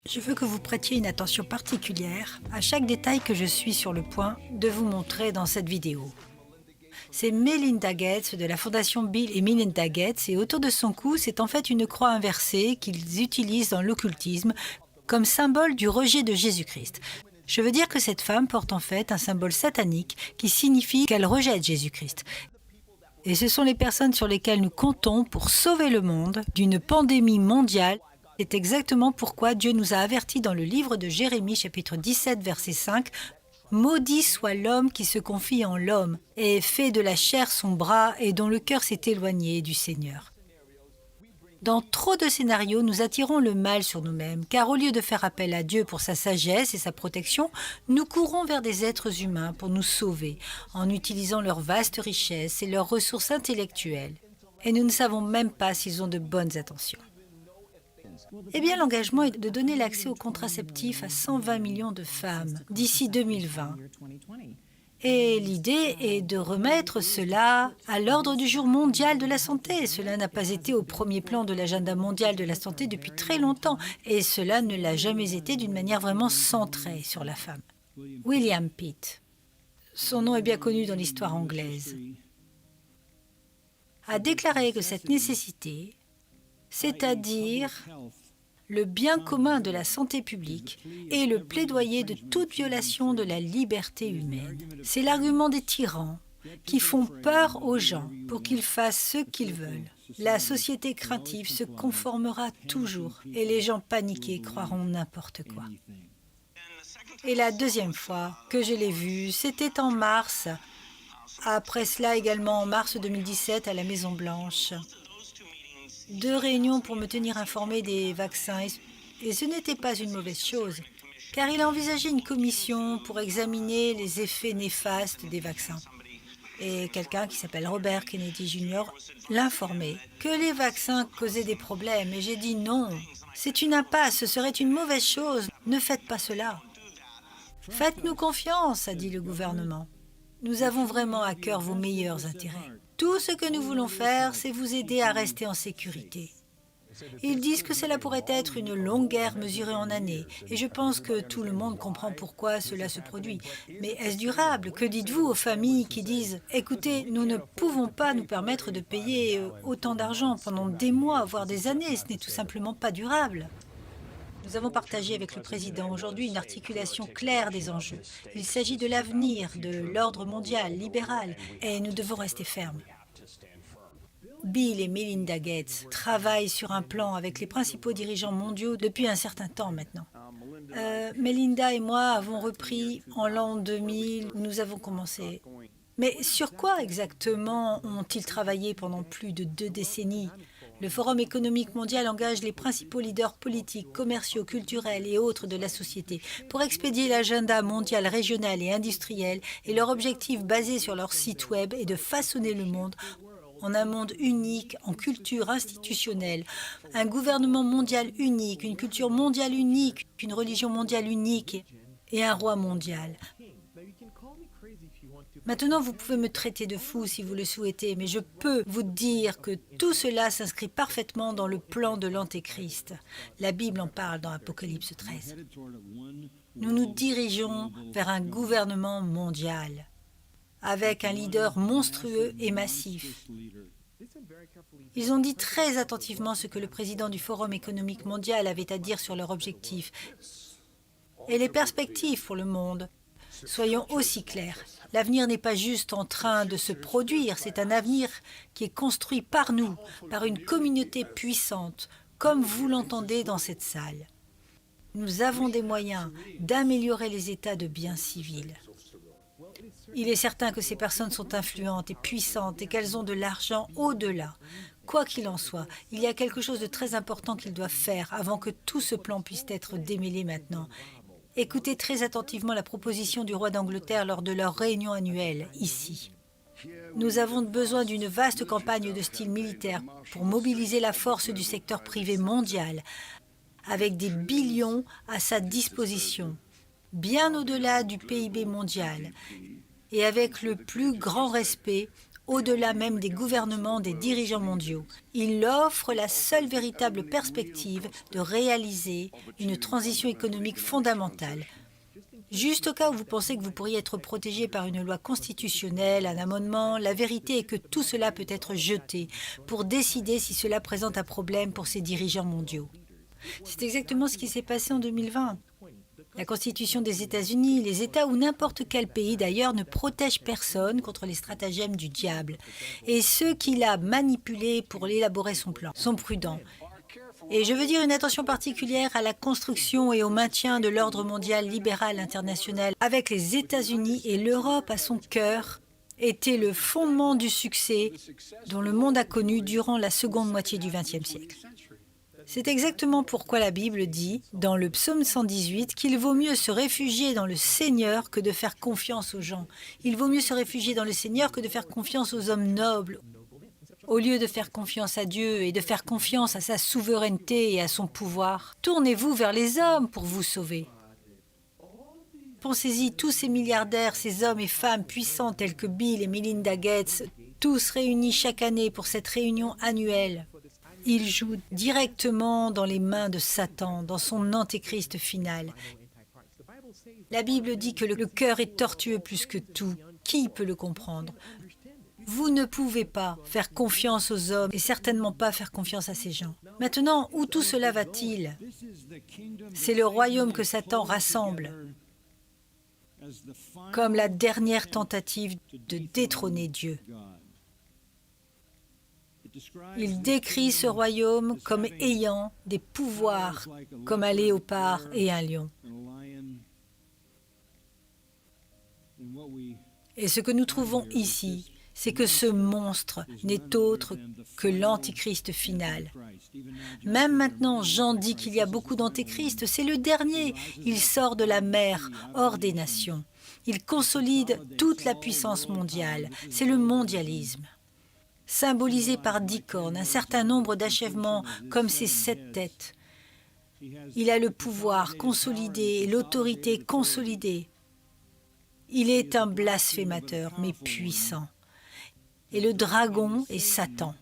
Je veux que vous prêtiez une attention particulière à chaque détail que je suis sur le point de vous montrer dans cette vidéo. C'est Melinda Gates de la fondation Bill et Melinda Gates et autour de son cou, c'est en fait une croix inversée qu'ils utilisent dans l'occultisme comme symbole du rejet de Jésus-Christ. Je veux dire que cette femme porte en fait un symbole satanique qui signifie qu'elle rejette Jésus-Christ. Et ce sont les personnes sur lesquelles nous comptons pour sauver le monde d'une pandémie mondiale. C'est exactement pourquoi Dieu nous a avertis dans le livre de Jérémie, chapitre 17, verset 5, « Maudit soit l'homme qui se confie en l'homme et fait de la chair son bras et dont le cœur s'est éloigné du Seigneur. » Dans trop de scénarios, nous attirons le mal sur nous-mêmes, car au lieu de faire appel à Dieu pour sa sagesse et sa protection, nous courons vers des êtres humains pour nous sauver, en utilisant leurs vastes richesses et leurs ressources intellectuelles. Et nous ne savons même pas s'ils ont de bonnes intentions. Eh bien, l'engagement est de donner l'accès aux contraceptifs à 120 millions de femmes d'ici 2020. Et l'idée est de remettre cela à l'ordre du jour mondial de la santé. Cela n'a pas été au premier plan de l'agenda mondial de la santé depuis très longtemps. Et cela ne l'a jamais été d'une manière vraiment centrée sur la femme. William Pitt, son nom est bien connu dans l'histoire anglaise, a déclaré que cette nécessité, c'est-à-dire le bien commun de la santé publique et le plaidoyer de toute violation de la liberté humaine. C'est l'argument des tyrans qui font peur aux gens pour qu'ils fassent ce qu'ils veulent. La société craintive se conformera toujours et les gens paniqués croiront n'importe quoi. Et la deuxième fois que je l'ai vu, c'était en mars. Après cela également en mars 2017 à la Maison-Blanche. 2 réunions pour me tenir informé des vaccins. Et ce n'était pas une mauvaise chose, car il a envisagé une commission pour examiner les effets néfastes des vaccins. Et quelqu'un qui s'appelle Robert Kennedy Jr. l'informait que les vaccins causaient des problèmes. Et j'ai dit non, c'est une impasse, ce serait une mauvaise chose, ne faites pas cela. Faites-nous confiance, a dit le gouvernement. Nous avons vraiment à cœur vos meilleurs intérêts. Tout ce que nous voulons faire, c'est vous aider à rester en sécurité. Ils disent que cela pourrait être une longue guerre mesurée en années, et je pense que tout le monde comprend pourquoi cela se produit. Mais est-ce durable? Que dites-vous aux familles qui disent « Écoutez, nous ne pouvons pas nous permettre de payer autant d'argent pendant des mois, voire des années, ce n'est tout simplement pas durable ». Nous avons partagé avec le président aujourd'hui une articulation claire des enjeux. Il s'agit de l'avenir de l'ordre mondial libéral et nous devons rester fermes. Bill et Melinda Gates travaillent sur un plan avec les principaux dirigeants mondiaux depuis un certain temps maintenant. Melinda et moi avons repris en l'an 2000 où nous avons commencé. Mais sur quoi exactement ont-ils travaillé pendant plus de 2 décennies? Le Forum économique mondial engage les principaux leaders politiques, commerciaux, culturels et autres de la société pour expédier l'agenda mondial, régional et industriel et leur objectif basé sur leur site web est de façonner le monde en un monde unique, en culture institutionnelle, un gouvernement mondial unique, une culture mondiale unique, une religion mondiale unique et un roi mondial. Maintenant, vous pouvez me traiter de fou si vous le souhaitez, mais je peux vous dire que tout cela s'inscrit parfaitement dans le plan de l'Antéchrist. La Bible en parle dans Apocalypse 13. Nous nous dirigeons vers un gouvernement mondial, avec un leader monstrueux et massif. Ils ont dit très attentivement ce que le président du Forum économique mondial avait à dire sur leur objectif et les perspectives pour le monde. Soyons aussi clairs. L'avenir n'est pas juste en train de se produire, c'est un avenir qui est construit par nous, par une communauté puissante, comme vous l'entendez dans cette salle. Nous avons des moyens d'améliorer les états de biens civils. Il est certain que ces personnes sont influentes et puissantes et qu'elles ont de l'argent au-delà. Quoi qu'il en soit, il y a quelque chose de très important qu'ils doivent faire avant que tout ce plan puisse être démêlé maintenant. Écoutez très attentivement la proposition du roi d'Angleterre lors de leur réunion annuelle, ici. Nous avons besoin d'une vaste campagne de style militaire pour mobiliser la force du secteur privé mondial, avec des billions à sa disposition, bien au-delà du PIB mondial, et avec le plus grand respect au-delà même des gouvernements, des dirigeants mondiaux. Il offre la seule véritable perspective de réaliser une transition économique fondamentale. Juste au cas où vous pensez que vous pourriez être protégé par une loi constitutionnelle, un amendement, la vérité est que tout cela peut être jeté pour décider si cela présente un problème pour ces dirigeants mondiaux. C'est exactement ce qui s'est passé en 2020. La Constitution des États-Unis, les États ou n'importe quel pays d'ailleurs ne protègent personne contre les stratagèmes du diable. Et ceux qui l'a manipulé pour élaborer son plan sont prudents. Et je veux dire une attention particulière à la construction et au maintien de l'ordre mondial libéral international avec les États-Unis et l'Europe à son cœur était le fondement du succès dont le monde a connu durant la seconde moitié du XXe siècle. C'est exactement pourquoi la Bible dit, dans le psaume 118, qu'il vaut mieux se réfugier dans le Seigneur que de faire confiance aux gens. Il vaut mieux se réfugier dans le Seigneur que de faire confiance aux hommes nobles. Au lieu de faire confiance à Dieu et de faire confiance à sa souveraineté et à son pouvoir, tournez-vous vers les hommes pour vous sauver. Pensez-y, tous ces milliardaires, ces hommes et femmes puissants tels que Bill et Melinda Gates, tous réunis chaque année pour cette réunion annuelle. Ils jouent directement dans les mains de Satan, dans son antéchrist final. La Bible dit que le cœur est tortueux plus que tout. Qui peut le comprendre ? Vous ne pouvez pas faire confiance aux hommes et certainement pas faire confiance à ces gens. Maintenant, où tout cela va-t-il ? C'est le royaume que Satan rassemble comme la dernière tentative de détrôner Dieu. Il décrit ce royaume comme ayant des pouvoirs comme un léopard et un lion. Et ce que nous trouvons ici, c'est que ce monstre n'est autre que l'antichrist final. Même maintenant, Jean dit qu'il y a beaucoup d'antéchrists, c'est le dernier. Il sort de la mer, hors des nations. Il consolide toute la puissance mondiale. C'est le mondialisme. Symbolisé par 10 cornes, un certain nombre d'achèvements comme ses 7 têtes. Il a le pouvoir consolidé et l'autorité consolidée. Il est un blasphémateur, mais puissant. Et le dragon est Satan.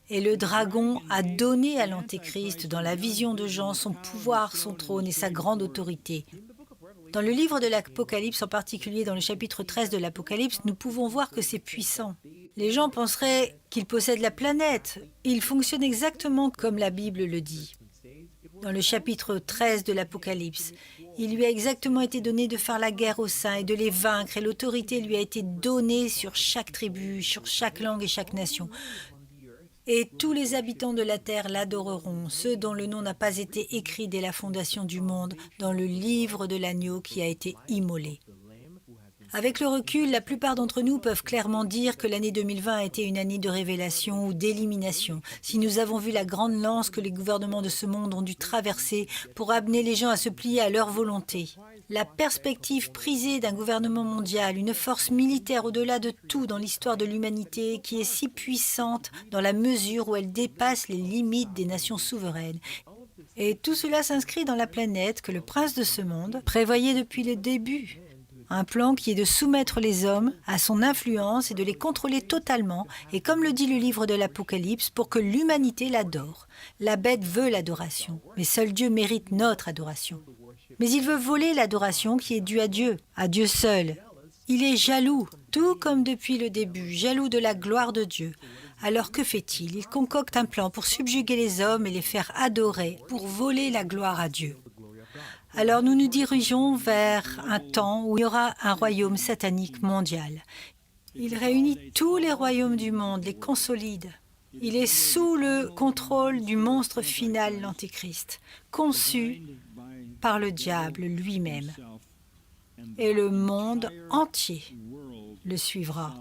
Et le dragon a donné à l'Antéchrist, dans la vision de Jean, son pouvoir, son trône et sa grande autorité. Dans le livre de l'Apocalypse, en particulier dans le chapitre 13 de l'Apocalypse, nous pouvons voir que c'est puissant. Les gens penseraient qu'il possède la planète. Il fonctionne exactement comme la Bible le dit. Dans le chapitre 13 de l'Apocalypse, il lui a exactement été donné de faire la guerre aux saints et de les vaincre, et l'autorité lui a été donnée sur chaque tribu, sur chaque langue et chaque nation. Et tous les habitants de la terre l'adoreront, ceux dont le nom n'a pas été écrit dès la fondation du monde, dans le livre de l'agneau qui a été immolé. Avec le recul, la plupart d'entre nous peuvent clairement dire que l'année 2020 a été une année de révélation ou d'élimination. Si nous avons vu la grande lance que les gouvernements de ce monde ont dû traverser pour amener les gens à se plier à leur volonté. La perspective prisée d'un gouvernement mondial, une force militaire au-delà de tout dans l'histoire de l'humanité qui est si puissante dans la mesure où elle dépasse les limites des nations souveraines. Et tout cela s'inscrit dans la planète que le prince de ce monde prévoyait depuis le début. Un plan qui est de soumettre les hommes à son influence et de les contrôler totalement, et comme le dit le livre de l'Apocalypse, pour que l'humanité l'adore. La bête veut l'adoration, mais seul Dieu mérite notre adoration. Mais il veut voler l'adoration qui est due à Dieu seul. Il est jaloux, tout comme depuis le début, jaloux de la gloire de Dieu. Alors que fait-il ? Il concocte un plan pour subjuguer les hommes et les faire adorer, pour voler la gloire à Dieu. Alors nous nous dirigeons vers un temps où il y aura un royaume satanique mondial. Il réunit tous les royaumes du monde, les consolide. Il est sous le contrôle du monstre final, l'Antéchrist, conçu par le diable lui-même. Et le monde entier le suivra.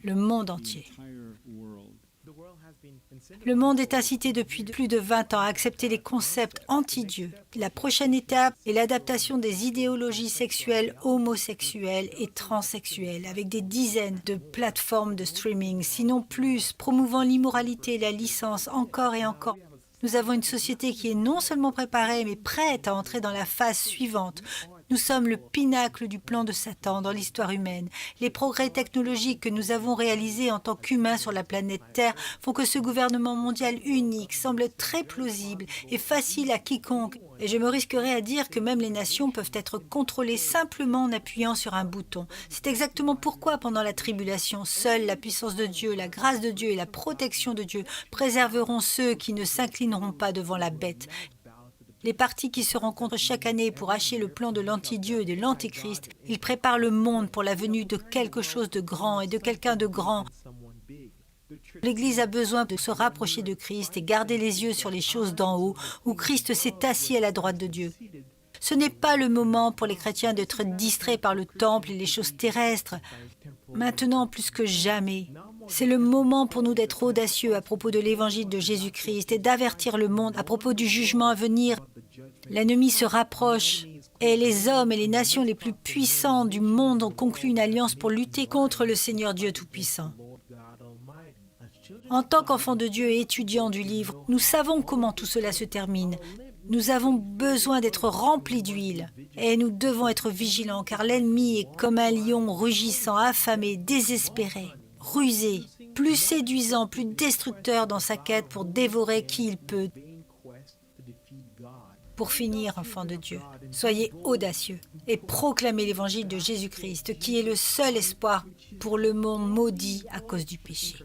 Le monde entier. Le monde est incité depuis plus de 20 ans à accepter les concepts anti-Dieu. La prochaine étape est l'adaptation des idéologies sexuelles homosexuelles et transsexuelles avec des dizaines de plateformes de streaming, sinon plus, promouvant l'immoralité et la licence encore et encore. Nous avons une société qui est non seulement préparée, mais prête à entrer dans la phase suivante. Nous sommes le pinacle du plan de Satan dans l'histoire humaine. Les progrès technologiques que nous avons réalisés en tant qu'humains sur la planète Terre font que ce gouvernement mondial unique semble très plausible et facile à quiconque. Et je me risquerais à dire que même les nations peuvent être contrôlées simplement en appuyant sur un bouton. C'est exactement pourquoi pendant la tribulation, seule la puissance de Dieu, la grâce de Dieu et la protection de Dieu préserveront ceux qui ne s'inclineront pas devant la bête. Les partis qui se rencontrent chaque année pour hacher le plan de l'anti-Dieu et de l'antichrist, ils préparent le monde pour la venue de quelque chose de grand et de quelqu'un de grand. L'Église a besoin de se rapprocher de Christ et garder les yeux sur les choses d'en haut, où Christ s'est assis à la droite de Dieu. Ce n'est pas le moment pour les chrétiens d'être distraits par le temple et les choses terrestres. Maintenant, plus que jamais, c'est le moment pour nous d'être audacieux à propos de l'évangile de Jésus-Christ et d'avertir le monde à propos du jugement à venir. L'ennemi se rapproche et les hommes et les nations les plus puissants du monde ont conclu une alliance pour lutter contre le Seigneur Dieu Tout-Puissant. En tant qu'enfants de Dieu et étudiants du livre, nous savons comment tout cela se termine. Nous avons besoin d'être remplis d'huile et nous devons être vigilants car l'ennemi est comme un lion rugissant, affamé, désespéré, rusé, plus séduisant, plus destructeur dans sa quête pour dévorer qui il peut. Pour finir, enfants de Dieu, soyez audacieux et proclamez l'évangile de Jésus-Christ qui est le seul espoir pour le monde maudit à cause du péché.